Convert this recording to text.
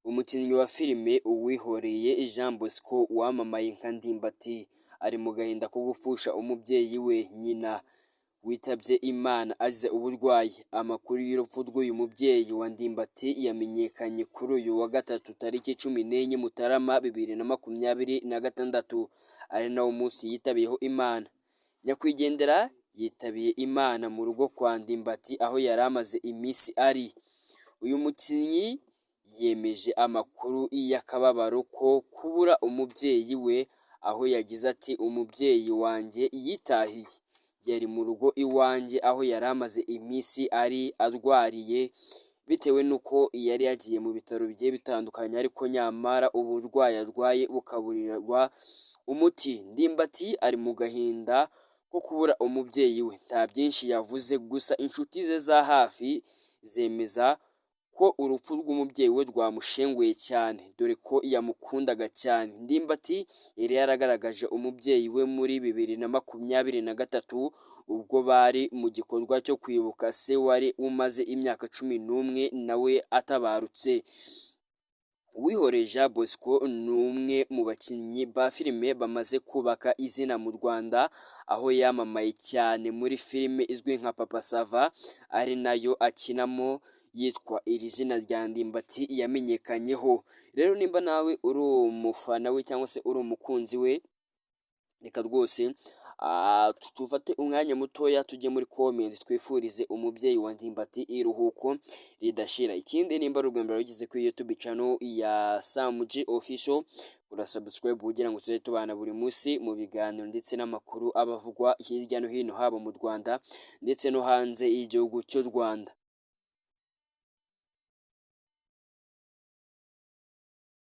Umukinnyi wa filime Uwihoreye Jean Bosco wamamaye nka Ndimbati ari mu gahinda ko gupfusha umubyeyi we nyina witabye Imana azize uburwayi. Amakuru y'urupfu rw'uyu mubyeyi wa Ndimbati yamenyekanye kuri uyu wa gatatu tariki 14 Mutarama 2026, ari nawo munsi yitabiyeho Imana. Nyakwigendera yitabiye Imana mu rugo kwa Ndimbati aho yari amaze iminsi ari. Uyu mukinnyi yemeje amakuru y'akababaro ko kubura umubyeyi we, aho yagize ati umubyeyi wanjye yitahiye, yari mu rugo iwanjye aho yari amaze iminsi ari arwariye bitewe n'uko yari yagiye mu bitaro bigiye bitandukanye, ariko nyamara uburwayi arwaye bukaburirwa umuti. Ndimbati ari mu gahinda ko kubura umubyeyi we, nta byinshi yavuze, gusa inshuti ze za hafi zemeza ko urupfu rw'umubyeyi we rwamushenguye cyane, dore ko yamukundaga cyane. Ndimbati yari yaragaragaje umubyeyi we muri 2023 ubwo bari mu gikorwa cyo kwibuka se wari umaze imyaka 11 nawe atabarutse. Uwihoreye Jean Bosco ni umwe mu bakinnyi ba filime bamaze kubaka izina mu Rwanda, aho yamamaye cyane muri filime izwi nka Papa Sava, ari nayo akinamo yitwa iri zina rya Ndimbati yamenyekanyeho. Rero nimba nawe uri umufana we cyangwa se uri umukunzi we, reka rwose tufate umwanya mutoya tujye muri comment twifurize umubyeyi wa Ndimbati iruhuko ridashira. Ikindi nimba ari ubwa mbere wageze kuri YouTube channel ya Sam G Official, urasubscribe kugira ngo tujye tubana buri munsi mu biganiro ndetse n'amakuru abavugwa hirya no hino, haba mu Rwanda ndetse no hanze y'igihugu cy'u Rwanda.